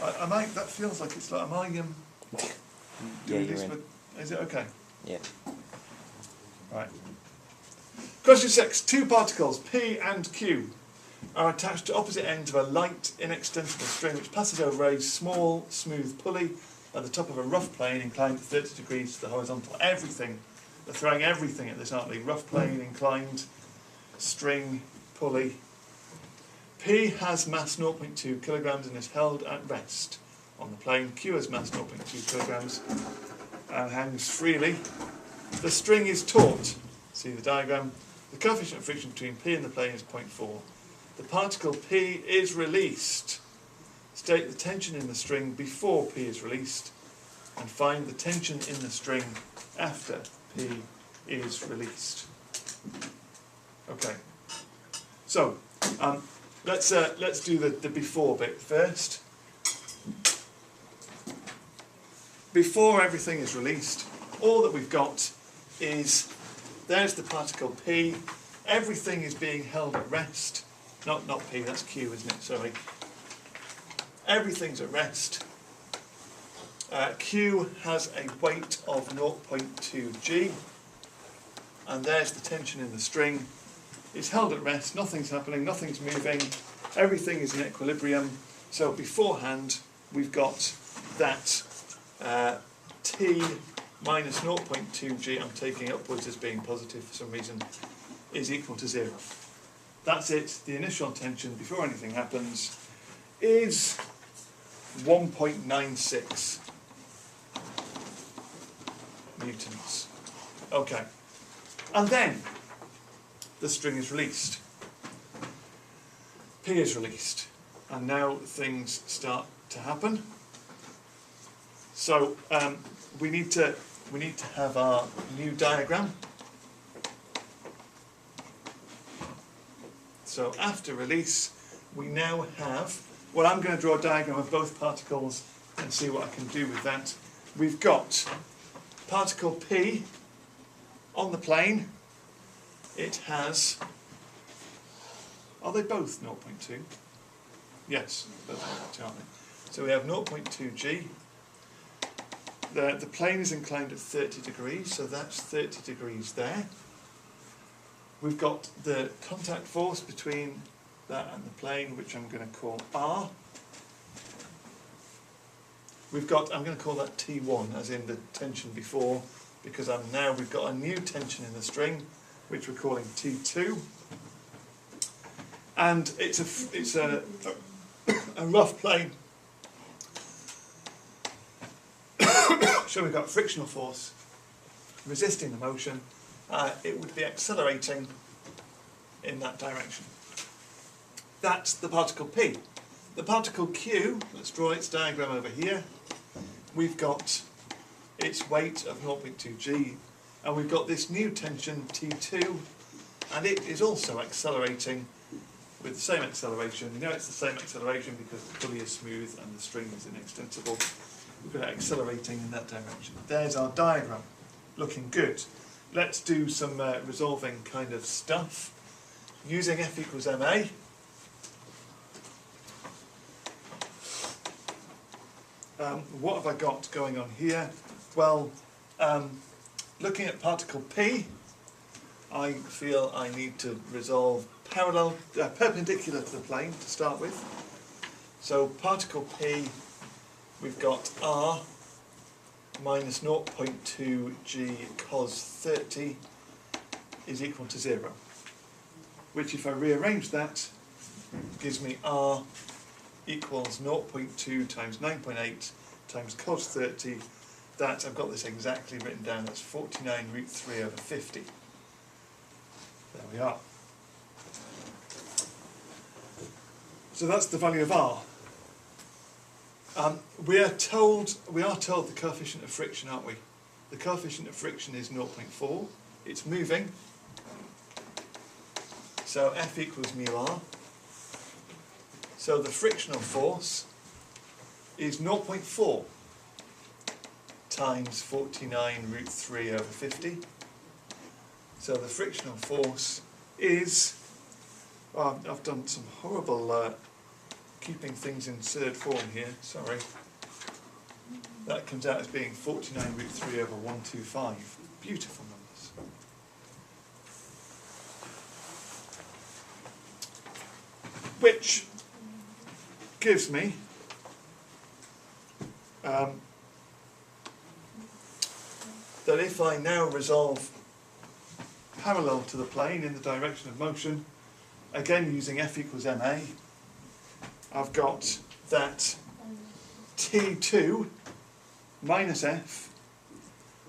I might, that feels like it's like, am I doing this, but is it okay? Yeah. Right. Question 6. Two particles, P and Q, are attached to opposite ends of a light, inextensible string which passes over a small, smooth pulley at the top of a rough plane inclined at 30 degrees to the horizontal. Everything, they're throwing everything at this, aren't they? Rough plane, inclined, string, pulley. P has mass 0.2 kilograms and is held at rest on the plane. Q has mass 0.2 kilograms and hangs freely. The string is taut. See the diagram. The coefficient of friction between P and the plane is 0.4. The particle P is released. State the tension in the string before P is released and find the tension in the string after P is released. Okay. So, let's do the before bit first. Before everything is released, all that we've got is, there's the particle P, everything is being held at rest, not P, that's Q, isn't it, sorry. Everything's at rest. Q has a weight of 0.2 G, and there's the tension in the string. It's held at rest, nothing's happening, nothing's moving, everything is in equilibrium. So beforehand, we've got that T minus 0.2 G, I'm taking upwards as being positive for some reason, is equal to 0. That's it. The initial tension before anything happens is 1.96 newtons. Okay. And then the string is released. P is released. And now things start to happen. So we need to have our new diagram. So after release, we now have, well, I'm going to draw a diagram of both particles and see what I can do with that. We've got particle P on the plane. It has, are they both 0.2? Yes, both 0.2, aren't they? So we have 0.2 G. The plane is inclined at 30 degrees, so that's 30 degrees there. We've got the contact force between that and the plane, which I'm going to call R. We've got, I'm going to call that T1, as in the tension before, because we've got a new tension in the string, which we're calling T2. And it's a rough plane. So we've got frictional force resisting the motion. It would be accelerating in that direction. That's the particle P. The particle Q, let's draw its diagram over here. We've got its weight of 0.2 G, and we've got this new tension T2, and it is also accelerating with the same acceleration. You know it's the same acceleration because the pulley is smooth and the string is inextensible. We've got it accelerating in that direction. There's our diagram, looking good. Let's do some resolving kind of stuff. Using F equals ma. What have I got going on here? Well, looking at particle P, I feel I need to resolve perpendicular to the plane to start with. So particle P, we've got R minus 0.2 G cos 30 is equal to 0, which if I rearrange that gives me R equals 0.2 times 9.8 times cos 30. That, I've got this exactly written down, that's 49 root 3 over 50. There we are. So that's the value of R. We are told the coefficient of friction, aren't we? The coefficient of friction is 0.4. It's moving. So F equals mu R. So the frictional force is 0.4 times 49 root 3 over 50. So the frictional force is, I've done some horrible keeping things in third form here, sorry. That comes out as being 49 root 3 over 125. Beautiful numbers. Which gives me that if I now resolve parallel to the plane in the direction of motion, again using F equals ma, I've got that T2 minus F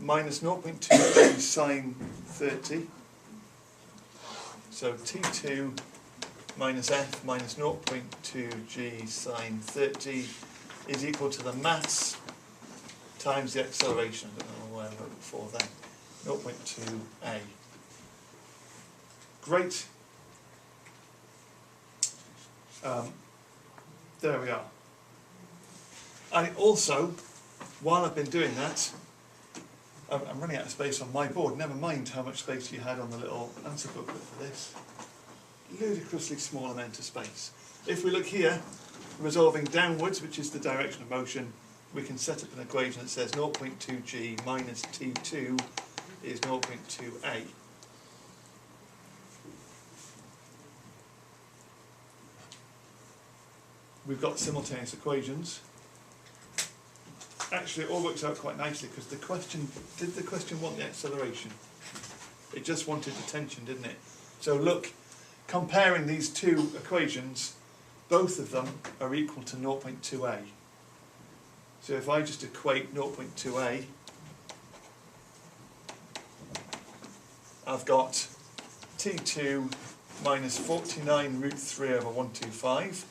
minus 0.2 sine 30. So T2 minus F minus 0.2 g sine 30 is equal to the mass times the acceleration. I don't know where I wrote before then. 0.2 a. Great. There we are. I also, while I've been doing that, I'm running out of space on my board. Never mind how much space you had on the little answer booklet for this. Ludicrously small amount of space. If we look here, resolving downwards, which is the direction of motion, we can set up an equation that says 0.2g minus T2 is 0.2a. We've got simultaneous equations. Actually, it all works out quite nicely because the question, did the question want the acceleration? It just wanted the tension, didn't it? So look, comparing these two equations, both of them are equal to 0.2a. So if I just equate 0.2a, I've got T2 minus 49 root 3 over 125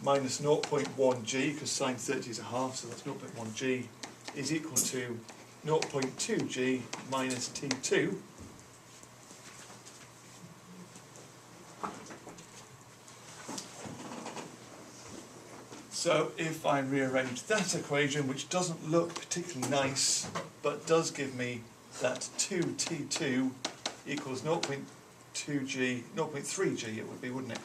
minus 0.1g, because sine 30 is a half, so that's 0.1g, is equal to 0.2g minus T2. So if I rearrange that equation, which doesn't look particularly nice, but does give me that 2T2 equals 0.2g, 0.3g it would be, wouldn't it?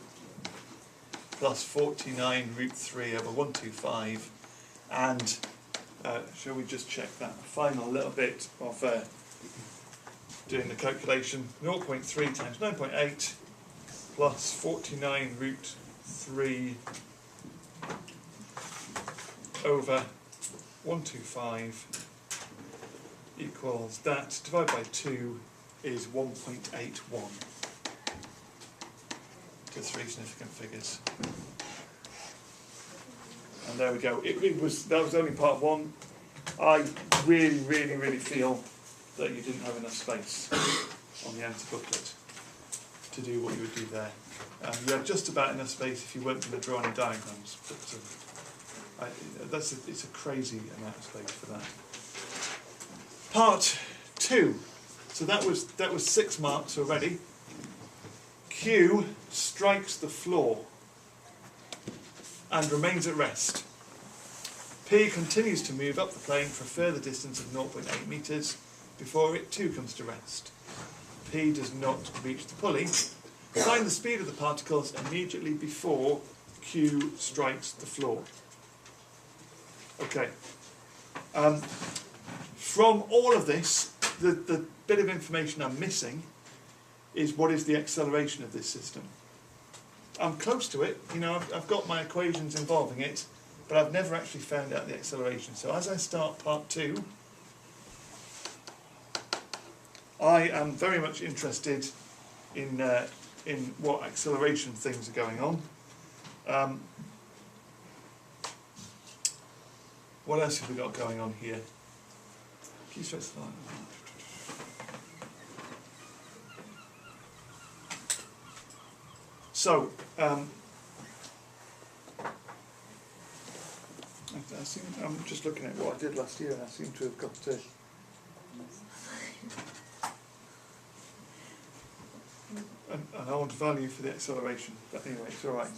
Plus 49 root 3 over 125, and shall we just check that final little bit of doing the calculation. 0.3 times 9.8 plus 49 root 3 over 125 equals that divided by 2 is 1.81 to three significant figures. And there we go. That was only part one. I really feel that you didn't have enough space on the answer booklet to do what you would do there. You had just about enough space if you weren't going to draw any diagrams, but it's a crazy amount of space for that. Part 2. So that was 6 marks already. Q strikes the floor and remains at rest. P continues to move up the plane for a further distance of 0.8 metres before it too comes to rest. P does not reach the pulley. Find the speed of the particles immediately before Q strikes the floor. Okay. From all of this, the bit of information I'm missing is what is the acceleration of this system. I'm close to it, you know, I've got my equations involving it, but I've never actually found out the acceleration. So as I start part 2, I am very much interested in what acceleration things are going on. What else have we got going on here? Key stress line. So, I'm just looking at what I did last year, and I seem to have got an odd value for the acceleration. But anyway, it's all right.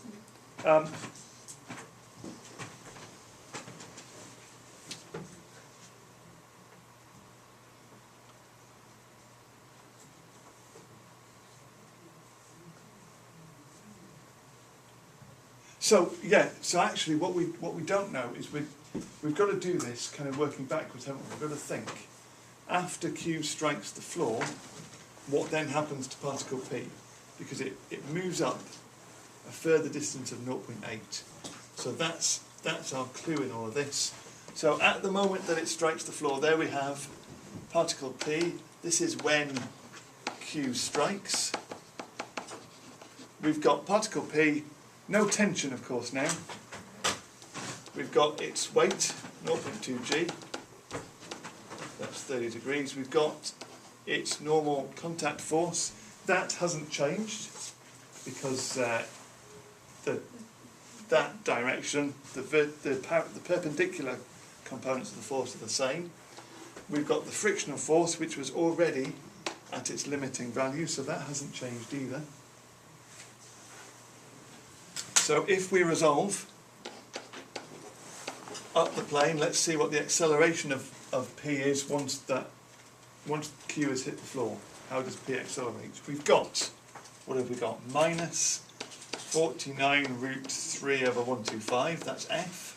So yeah, so actually what we don't know is we've got to do this kind of working backwards, haven't we? We've got to think, after Q strikes the floor, what then happens to particle P? Because it moves up a further distance of 0.8. So that's our clue in all of this. So at the moment that it strikes the floor, there we have particle P. This is when Q strikes. We've got particle P, no tension of course now. We've got its weight, 0.2 g. That's 30 degrees. We've got its normal contact force. That hasn't changed because that direction, the perpendicular components of the force are the same. We've got the frictional force, which was already at its limiting value, so that hasn't changed either. So if we resolve up the plane, let's see what the acceleration of P is once Q has hit the floor. How does P accelerate? We've got, what have we got? Minus 49 root 3 over 125, that's F.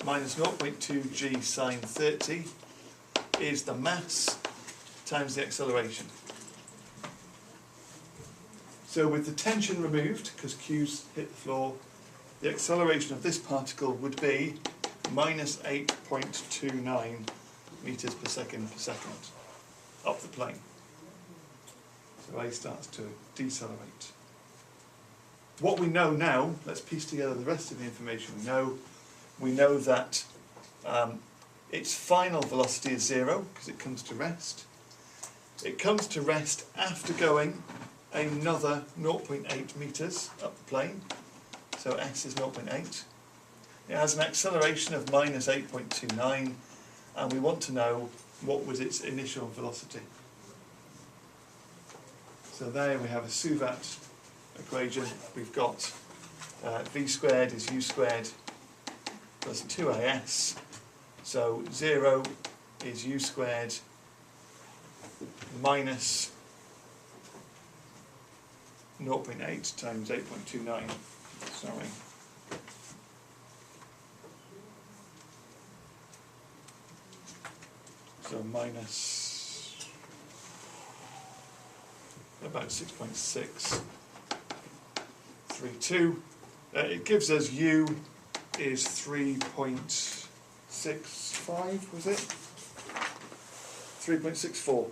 Minus 0.2 g sine 30 is the mass times the acceleration. So with the tension removed, because Q's hit the floor, the acceleration of this particle would be minus 8.29 meters per second up the plane. So A starts to decelerate. What we know now, let's piece together the rest of the information we know. We know that its final velocity is 0 because it comes to rest. It comes to rest after going another 0.8 meters up the plane. So S is 0.8. It has an acceleration of minus 8.29, and we want to know what was its initial velocity. So there we have a Suvat equation. We've got v squared is u squared plus 2as. So 0 is u squared minus 0.8 times 8.29. Sorry. So minus about 6.632. It gives us u is 3.65, was it? 3.64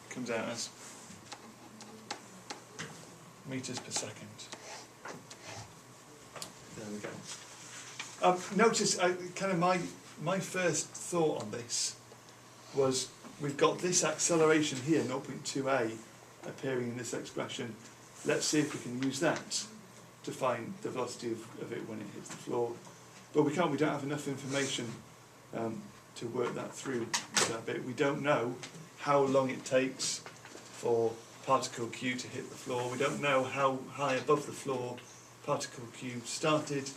comes out as meters per second. There we go. Notice, kind of my first thought on this was we've got this acceleration here, 0.2a, appearing in this expression. Let's see if we can use that to find the velocity of it when it hits the floor. But we can't, we don't have enough information to work that through that bit. We don't know how long it takes for particle Q to hit the floor. We don't know how high above the floor particle Q started,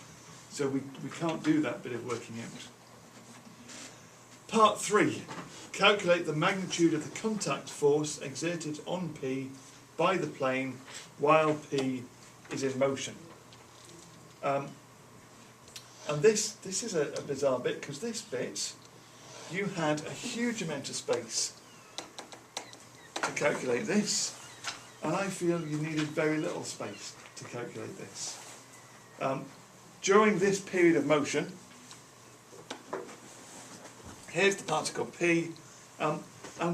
so we can't do that bit of working out. Part 3. Calculate the magnitude of the contact force exerted on P by the plane while P is in motion. And this is a bizarre bit, because this bit, you had a huge amount of space to calculate this, and I feel you needed very little space to calculate this. During this period of motion, here's the particle P, and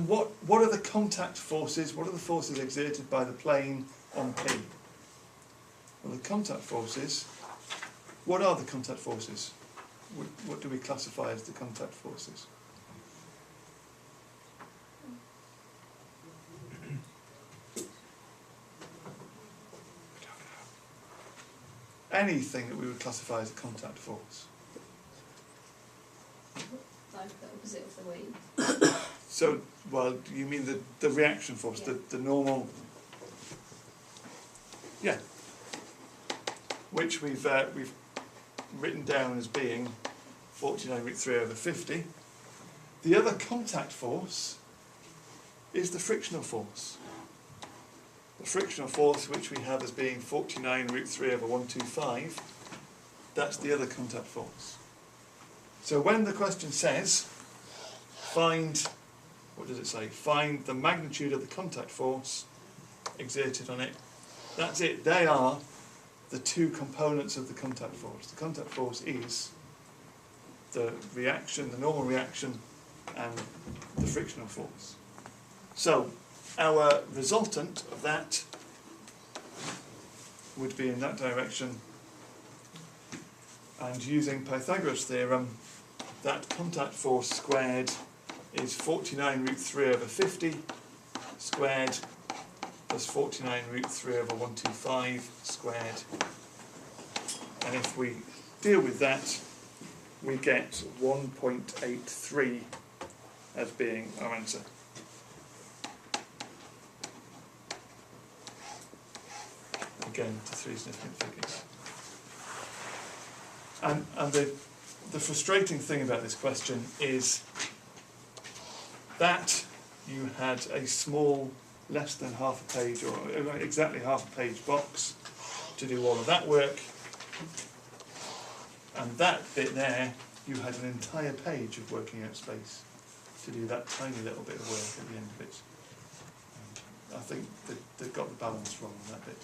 what are the contact forces, what are the forces exerted by the plane on P? Well, the contact forces, what are the contact forces? What do we classify as the contact forces? Anything that we would classify as a contact force. Like the opposite of the weight. So, well, you mean the reaction force, Yeah. the normal, yeah, which we've written down as being 49 root 3 over 50. The other contact force is the frictional force. The frictional force, which we have as being 49 root 3 over 125, That's the other contact force. So when the question says, find, what does it say? Find the magnitude of the contact force exerted on it. That's it. They are the two components of the contact force. The contact force is the reaction, the normal reaction, and the frictional force. So our resultant of that would be in that direction, and using Pythagoras' theorem, that contact force squared is 49 root 3 over 50 squared plus 49 root 3 over 125 squared. And if we deal with that, we get 1.83 as being our answer. Again, to three significant figures. And the frustrating thing about this question is that you had a small, less than half a page, or exactly half a page box to do all of that work, and that bit there, you had an entire page of working out space to do that tiny little bit of work at the end of it. I think they've got the balance wrong on that bit.